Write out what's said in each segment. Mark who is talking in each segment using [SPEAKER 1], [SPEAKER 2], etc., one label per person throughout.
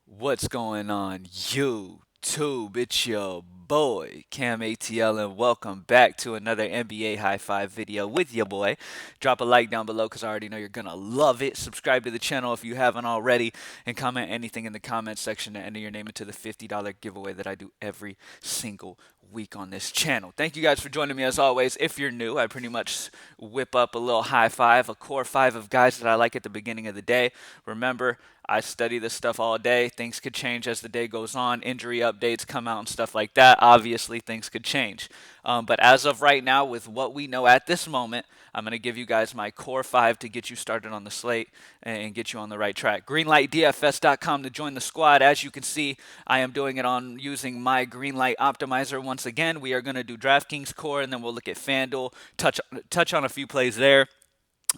[SPEAKER 1] What's going on, YouTube? It's your boy, CamATL, and welcome back to another NBA High Five video with your boy. Drop a like down below because I already know you're going to love it. Subscribe to the channel if you haven't already, and comment anything in the comment section to enter your name into the $50 giveaway that I do every single week on this channel. Thank you guys for joining me as always. If you're new, I pretty much whip up a little high five, a core five of guys that I like at the beginning of the day. Remember, I study this stuff all day. Things could change as the day goes on. Injury updates come out and stuff like that. Obviously, things could change. But as of right now, with what we know at this moment, I'm going to give you guys my core five to get you started on the slate and get you on the right track. Greenlightdfs.com to join the squad. As you can see, I am doing it on using my Greenlight optimizer once again. We are going to do Draftkings core, and then we'll look at Fanduel, touch on a few plays there,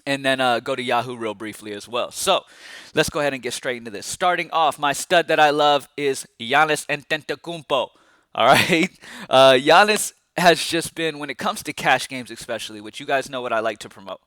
[SPEAKER 1] and then go to Yahoo real briefly as well. So let's go ahead and get straight into this. Starting off, my stud that I love is Giannis Antetokounmpo. All right, Giannis has just been, when it comes to cash games especially, which you guys know what I like to promote.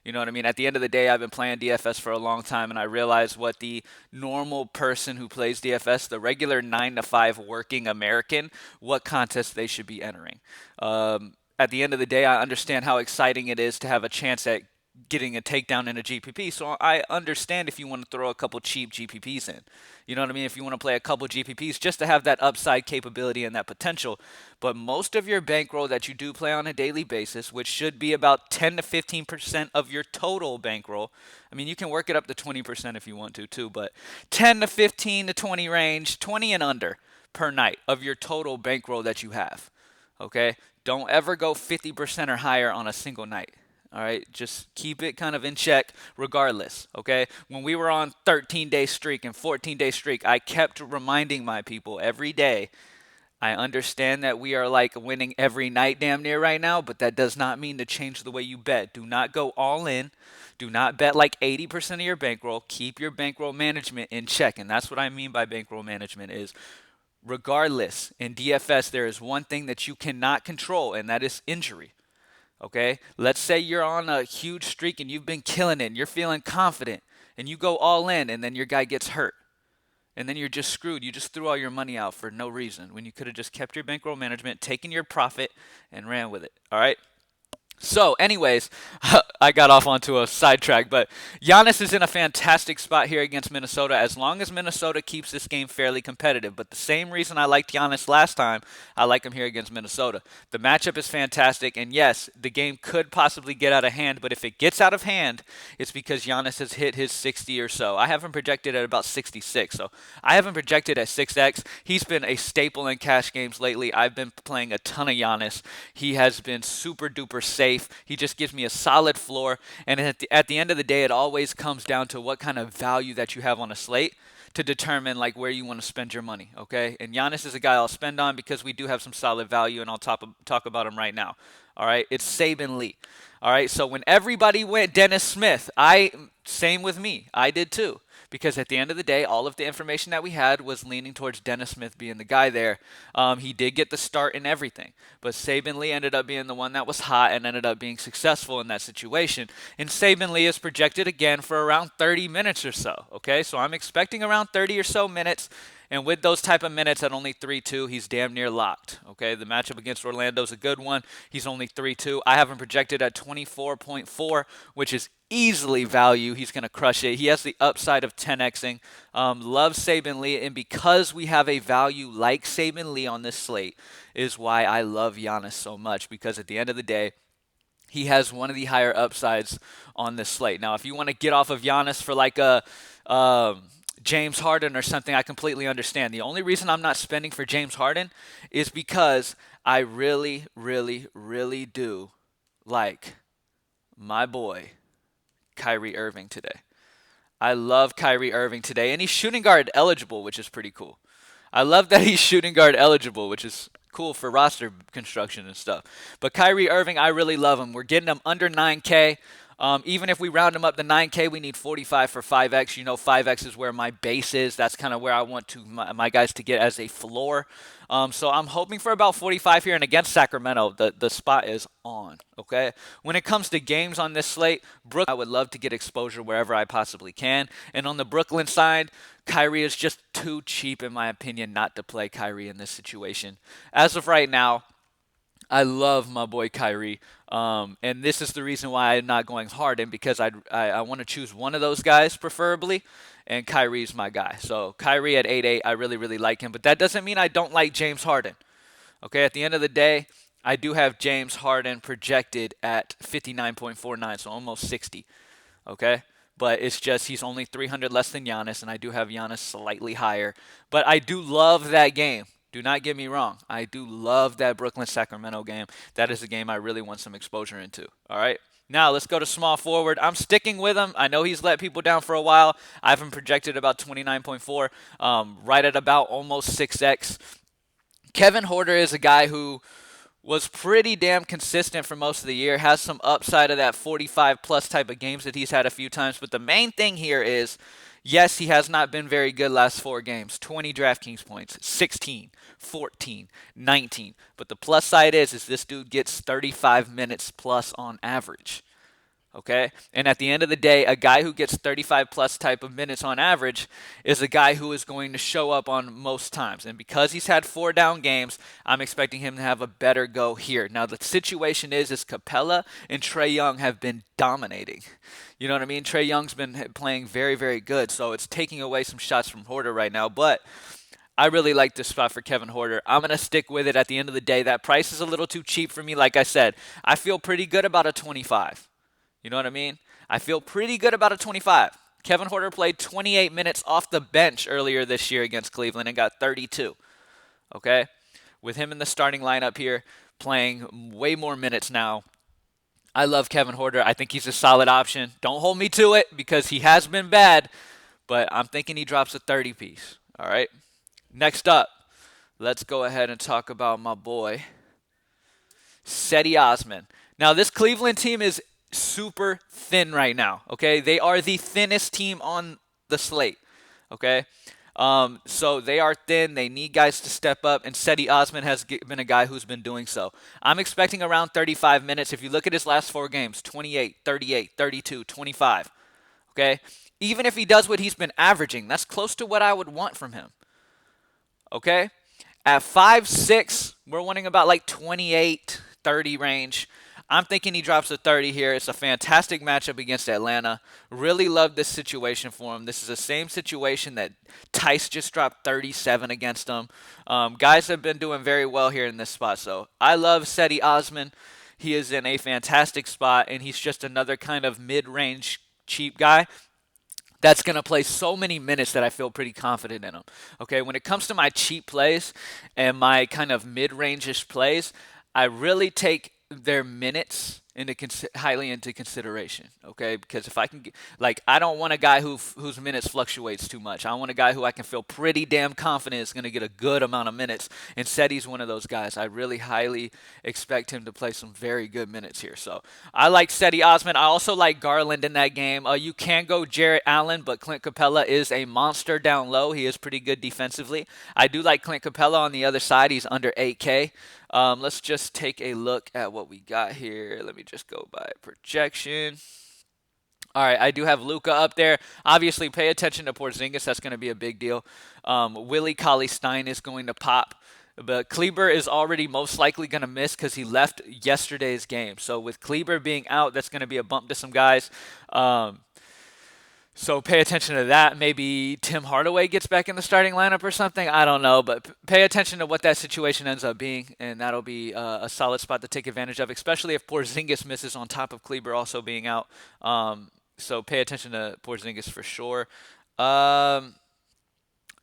[SPEAKER 1] You know what I mean? At the end of the day, I've been playing DFS for a long time, and I realize what the normal person who plays DFS, the regular 9 to 5 working American, what contest they should be entering. At the end of the day, I understand how exciting it is to have a chance at getting a takedown in a GPP. So I understand if you want to throw a couple cheap GPPs in. You know what I mean? If you want to play a couple GPPs just to have that upside capability and that potential. But most of your bankroll that you do play on a daily basis, which should be about 10 to 15% of your total bankroll. I mean, you can work it up to 20% if you want to too, but 10 to 15 to 20 range, 20 and under per night of your total bankroll that you have. Okay? Don't ever go 50% or higher on a single night. All right, just keep it kind of in check regardless, okay? When we were on 13-day streak and 14-day streak, I kept reminding my people every day, I understand that we are like winning every night damn near right now, but that does not mean to change the way you bet. Do not go all in. Do not bet like 80% of your bankroll. Keep your bankroll management in check, and that's what I mean by bankroll management is regardless, in DFS, there is one thing that you cannot control, and that is injury. Okay? Let's say you're on a huge streak and you've been killing it and you're feeling confident and you go all in and then your guy gets hurt. And then you're just screwed. You just threw all your money out for no reason when you could have just kept your bankroll management, taken your profit, and ran with it. All right? So, anyways, I got off onto a sidetrack, but Giannis is in a fantastic spot here against Minnesota as long as Minnesota keeps this game fairly competitive. But the same reason I liked Giannis last time, I like him here against Minnesota. The matchup is fantastic, and yes, the game could possibly get out of hand, but if it gets out of hand, it's because Giannis has hit his 60 or so. I have him projected at about 66, so I have him projected at 6x. He's been a staple in cash games lately. I've been playing a ton of Giannis. He has been super duper safe. He just gives me a solid floor. And at the end of the day, it always comes down to what kind of value that you have on a slate to determine like where you want to spend your money, okay? And Giannis is a guy I'll spend on because we do have some solid value, and I'll talk about him right now. All right, it's Saban Lee. All right, so when everybody went Dennis Smith, same with me. I did too. Because at the end of the day, all of the information that we had was leaning towards Dennis Smith being the guy there. He did get the start and everything, but Saban Lee ended up being the one that was hot and ended up being successful in that situation. And Saban Lee is projected again for around 30 minutes or so. Okay, so I'm expecting around 30 or so minutes. And with those type of minutes at only 3-2, he's damn near locked. Okay, the matchup against Orlando is a good one. He's only 3-2. I have him projected at 24.4, which is easily value. He's going to crush it. He has the upside of 10xing. Love Saban Lee, and because we have a value like Saban Lee on this slate is why I love Giannis so much, because at the end of the day, he has one of the higher upsides on this slate. Now, if you want to get off of Giannis for like a James Harden or something, I completely understand. The only reason I'm not spending for James Harden is because I really, really, really do like my boy Kyrie Irving today. I love Kyrie Irving today, and he's shooting guard eligible, which is pretty cool. I love that he's shooting guard eligible, which is cool for roster construction and stuff. But Kyrie Irving, I really love him. We're getting him under 9K. Even if we round them up to 9K, we need 45 for 5X. You know, 5X is where my base is. That's kind of where I want my guys to get as a floor. So I'm hoping for about 45 here. And against Sacramento, the spot is on. Okay. When it comes to games on this slate, I would love to get exposure wherever I possibly can. And on the Brooklyn side, Kyrie is just too cheap, in my opinion, not to play Kyrie in this situation. As of right now, I love my boy Kyrie, and this is the reason why I'm not going Harden, because I want to choose one of those guys preferably, and Kyrie's my guy. So Kyrie at 8-8, I really, really like him, but that doesn't mean I don't like James Harden. Okay, at the end of the day, I do have James Harden projected at 59.49, so almost 60. Okay, but it's just he's only 300 less than Giannis, and I do have Giannis slightly higher. But I do love that game. Do not get me wrong. I do love that Brooklyn-Sacramento game. That is a game I really want some exposure into. All right. Now let's go to small forward. I'm sticking with him. I know he's let people down for a while. I have him projected about 29.4, right at about almost 6x. Kevin Huerter is a guy who was pretty damn consistent for most of the year, has some upside of that 45 plus type of games that he's had a few times. But the main thing here is, yes, he has not been very good last 4 games. 20 Draftkings points, 16, 14, 19. But the plus side is this dude gets 35 minutes plus on average. Okay? And at the end of the day, a guy who gets 35 plus type of minutes on average is a guy who is going to show up on most times. And because he's had 4 down games, I'm expecting him to have a better go here. Now, the situation is Capella and Trae Young have been dominating. You know what I mean? Trae Young's been playing very, very good. So it's taking away some shots from Huerter right now. But I really like this spot for Kevin Huerter. I'm going to stick with it. At the end of the day, that price is a little too cheap for me. Like I said, I feel pretty good about a 25. You know what I mean? I feel pretty good about a 25. Kevin Huerter played 28 minutes off the bench earlier this year against Cleveland and got 32. Okay? With him in the starting lineup here, playing way more minutes now. I love Kevin Huerter. I think he's a solid option. Don't hold me to it because he has been bad, but I'm thinking he drops a 30 piece. All right? Next up, let's go ahead and talk about my boy, Cedi Osman. Now, this Cleveland team is super thin right now, okay? They are the thinnest team on the slate, okay? So they are thin. They need guys to step up, and Cedi Osman has been a guy who's been doing so. I'm expecting around 35 minutes. If you look at his last 4 games, 28, 38, 32, 25, okay? Even if he does what he's been averaging, that's close to what I would want from him, okay? At 5'6", we're wanting about like 28, 30 range. I'm thinking he drops a 30 here. It's a fantastic matchup against Atlanta. Really love this situation for him. This is the same situation that Tice just dropped 37 against him. Guys have been doing very well here in this spot. So I love Cedi Osman. He is in a fantastic spot, and he's just another kind of mid-range cheap guy that's going to play so many minutes that I feel pretty confident in him. Okay, when it comes to my cheap plays and my kind of mid-range-ish plays, I really take their minutes highly into consideration, okay? Because if I can get, I don't want a guy whose minutes fluctuates too much. I want a guy who I can feel pretty damn confident is going to get a good amount of minutes. And Cedi's one of those guys. I really highly expect him to play some very good minutes here. So I like Cedi Osman. I also like Garland in that game. You can go Jarrett Allen, but Clint Capella is a monster down low. He is pretty good defensively. I do like Clint Capella on the other side. He's under 8K. Let's just take a look at what we got here. Let me just go by projection. All right, I do have Luka up there. Obviously, pay attention to Porzingis. That's going to be a big deal. Willie Cauley-Stein is going to pop. But Kleber is already most likely going to miss because he left yesterday's game. So with Kleber being out, that's going to be a bump to some guys. So pay attention to that. Maybe Tim Hardaway gets back in the starting lineup or something. I don't know, but pay attention to what that situation ends up being, and that'll be a solid spot to take advantage of, especially if Porzingis misses on top of Kleber also being out. So pay attention to Porzingis for sure.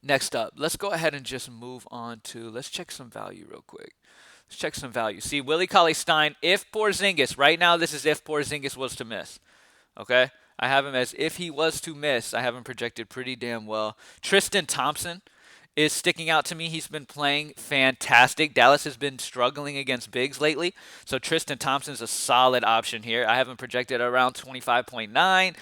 [SPEAKER 1] Next up, let's go ahead and just move on to, let's check some value real quick. Let's check some value. See, Willie Cauley-Stein, if Porzingis, right now this is if Porzingis was to miss, okay? I have him as if he was to miss. I have him projected pretty damn well. Tristan Thompson is sticking out to me. He's been playing fantastic. Dallas has been struggling against bigs lately, so Tristan Thompson's a solid option here. I have him projected around 25.9,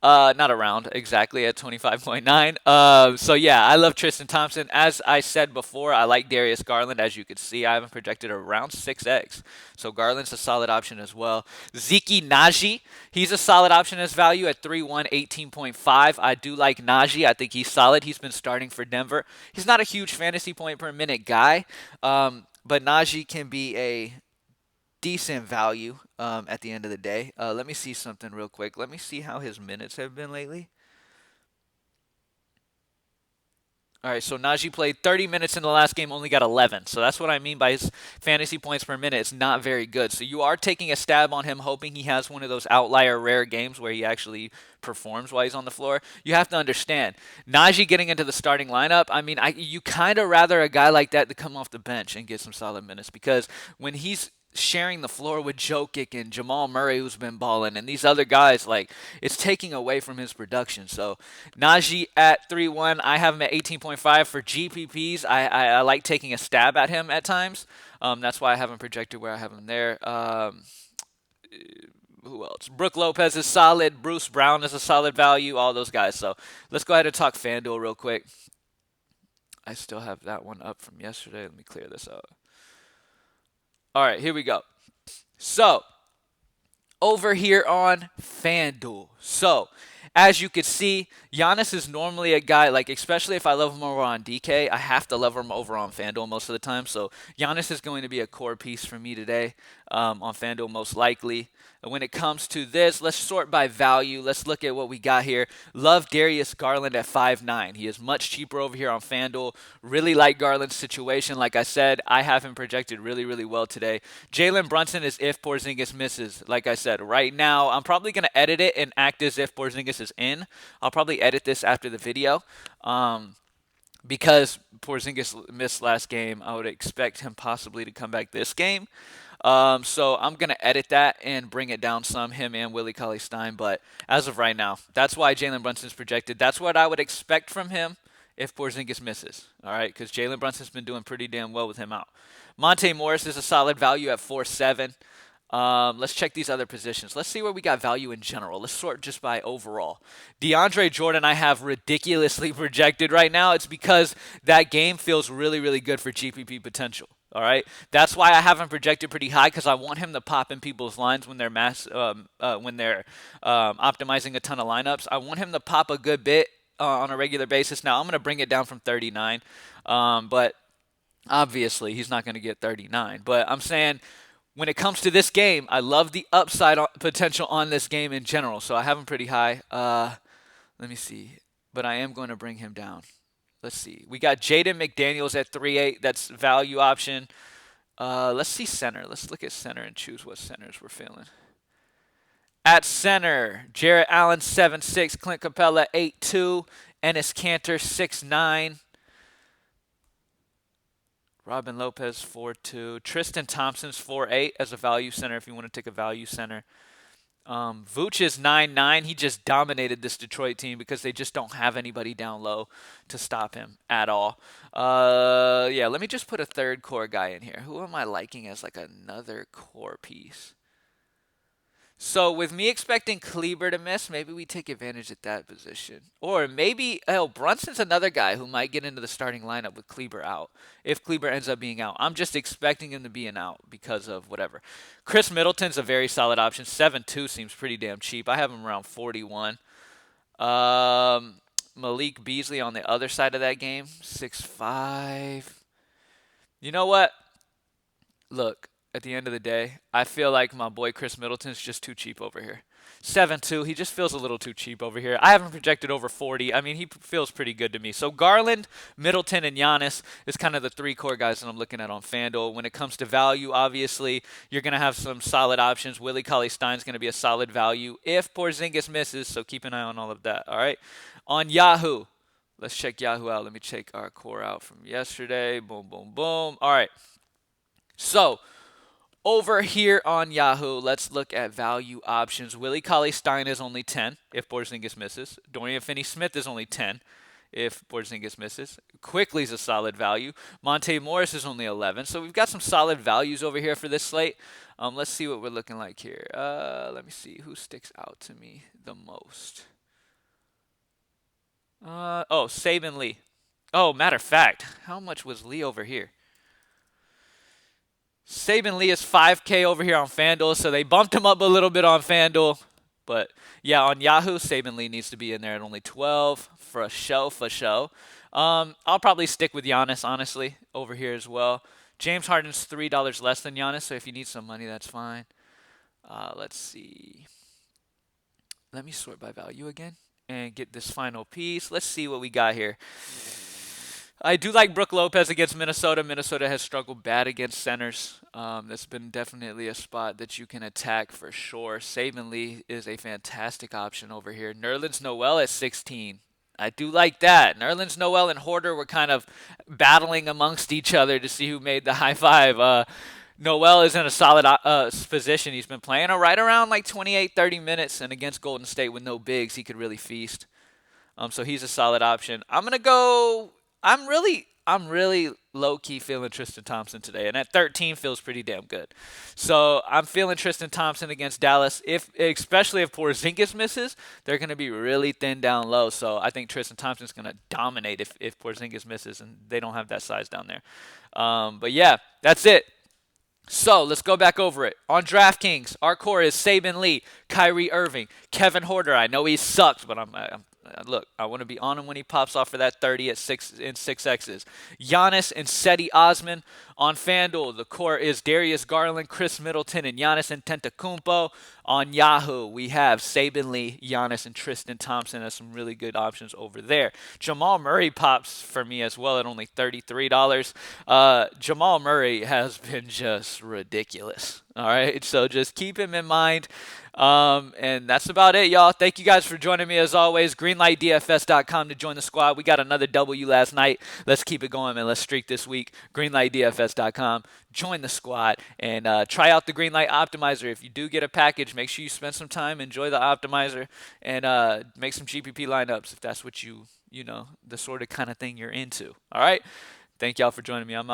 [SPEAKER 1] not around, exactly at 25.9. So yeah, I love Tristan Thompson. As I said before, I like Darius Garland. As you can see, I have him projected around 6x. So Garland's a solid option as well. Zeke Naji, he's a solid option as value at 3-1, 18.5. I do like Naji. I think he's solid. He's been starting for Denver. He's not a huge fantasy point per minute guy, but Naji can be a decent value at the end of the day. Let me see something real quick. Let me see how his minutes have been lately. All right, so Najee played 30 minutes in the last game, only got 11. So that's what I mean by his fantasy points per minute. It's not very good. So you are taking a stab on him, hoping he has one of those outlier rare games where he actually performs while he's on the floor. You have to understand, Najee getting into the starting lineup, I mean, you kind of rather a guy like that to come off the bench and get some solid minutes, because when he's sharing the floor with Jokic and Jamal Murray, who's been balling, and these other guys, like, it's taking away from his production. So Najee at 3-1, I have him at 18.5 for GPPs. I like taking a stab at him at times. That's why I have him projected where I have him there. Who else? Brook Lopez is solid. Bruce Brown is a solid value. All those guys. So let's go ahead and talk FanDuel real quick. I still have that one up from yesterday. Let me clear this out. All right, here we go. So, over here on FanDuel. So, as you can see, Giannis is normally a guy, like, especially if I love him over on DK, I have to love him over on FanDuel most of the time. So, Giannis is going to be a core piece for me today on FanDuel most likely. When it comes to this, let's sort by value. Let's look at what we got here. Love Darius Garland at 5'9". He is much cheaper over here on FanDuel. Really like Garland's situation. Like I said, I have him projected really, really well today. Jalen Brunson is if Porzingis misses. Like I said, right now, I'm probably going to edit it and act as if Porzingis is in. I'll probably edit this after the video. Because Porzingis missed last game, I would expect him possibly to come back this game. So I'm going to edit that and bring it down some, him and Willie Cauley-Stein. But as of right now, that's why Jalen Brunson's projected. That's what I would expect from him if Porzingis misses. All right, because Jalen Brunson's been doing pretty damn well with him out. Monte Morris is a solid value at 4.7. Let's check these other positions. Let's see where we got value in general. Let's sort just by overall. DeAndre Jordan I have ridiculously projected right now. It's because that game feels really, really good for GPP potential. All right, that's why I have him projected pretty high, because I want him to pop in people's lines when they're optimizing a ton of lineups. I want him to pop a good bit on a regular basis. Now I'm going to bring it down from 39, but obviously he's not going to get 39. But I'm saying, when it comes to this game, I love the upside potential on this game in general. So I have him pretty high. Let me see. But I am going to bring him down. Let's see. We got Jaden McDaniels at 3.8. That's value option. Let's see center. Let's look at center and choose what centers we're feeling. At center, Jarrett Allen 7.6. Clint Capella 8.2. Enes Kanter 6.9. Robin Lopez 4.2. Tristan Thompson's 4.8 as a value center if you want to take a value center. Vooch is 9.9. He just dominated this Detroit team because they just don't have anybody down low to stop him at all. Yeah, let me just put a third core guy in here. Who am I liking as like another core piece? So with me expecting Kleber to miss, maybe we take advantage at that position. Or maybe, Brunson's another guy who might get into the starting lineup with Kleber out. If Kleber ends up being out. I'm just expecting him to be an out because of whatever. Chris Middleton's a very solid option. 7.2 seems pretty damn cheap. I have him around 41. Malik Beasley on the other side of that game. 6.5. You know what? Look. At the end of the day, I feel like my boy Chris Middleton's just too cheap over here. 7.2, he just feels a little too cheap over here. I haven't projected over 40. I mean, he feels pretty good to me. So Garland, Middleton, and Giannis is kind of the three core guys that I'm looking at on FanDuel. When it comes to value, obviously, you're going to have some solid options. Willie Cauley-Stein's going to be a solid value if Porzingis misses, so keep an eye on all of that, all right? On Yahoo, let's check Yahoo out. Let me check our core out from yesterday. Boom, boom, boom. All right. So, over here on Yahoo, let's look at value options. Willie Cauley-Stein is only 10 if Porzingis misses. Dorian Finney-Smith is only 10. if Porzingis misses. Quickly's a solid value. Monte Morris is only 11. So we've got some solid values over here for this slate. Let's see what we're looking like here. Let me see who sticks out to me the most. Oh, Saban Lee. Oh, matter of fact, how much was Lee over here? Saban Lee is 5K over here on Fanduel, so they bumped him up a little bit on Fanduel. But yeah, on Yahoo, Saban Lee needs to be in there at only 12 for a show, for show. I'll probably stick with Giannis, honestly, over here as well. James Harden's $3 less than Giannis, so if you need some money, that's fine. Let's see. Let me sort by value again and get this final piece. Let's see what we got here. I do like Brook Lopez against Minnesota. Minnesota has struggled bad against centers. That's been definitely a spot that you can attack for sure. Saban Lee is a fantastic option over here. Nerlens Noel at 16. I do like that. Nerlens Noel and Horder were kind of battling amongst each other to see who made the high five. Noel is in a solid position. He's been playing right around like 28, 30 minutes, and against Golden State with no bigs, he could really feast. So he's a solid option. I'm gonna go. I'm really low key feeling Tristan Thompson today, and at 13 feels pretty damn good. So I'm feeling Tristan Thompson against Dallas. Especially if Porzingis misses, they're gonna be really thin down low. So I think Tristan Thompson's gonna dominate if Porzingis misses, and they don't have that size down there. But yeah, that's it. So let's go back over it. On DraftKings, our core is Saban Lee, Kyrie Irving, Kevin Horder. I know he sucks, but look, I want to be on him when he pops off for that 30 at 6X's. Giannis and Cedi Osman. On FanDuel, the core is Darius Garland, Chris Middleton, and Giannis Antetokounmpo. On Yahoo, we have Saban Lee, Giannis, and Tristan Thompson as some really good options over there. Jamal Murray pops for me as well at only $33. Jamal Murray has been just ridiculous. All right, so just keep him in mind. And that's about it, y'all. Thank you guys for joining me as always. Greenlightdfs.com to join the squad. We got another W last night. Let's keep it going, man. Let's streak this week. Greenlightdfs.com. Join the squad and try out the Greenlight Optimizer. If you do get a package, make sure you spend some time, enjoy the optimizer, and make some GPP lineups if that's what the sort of kind of thing you're into. All right. Thank y'all for joining me. I'm out.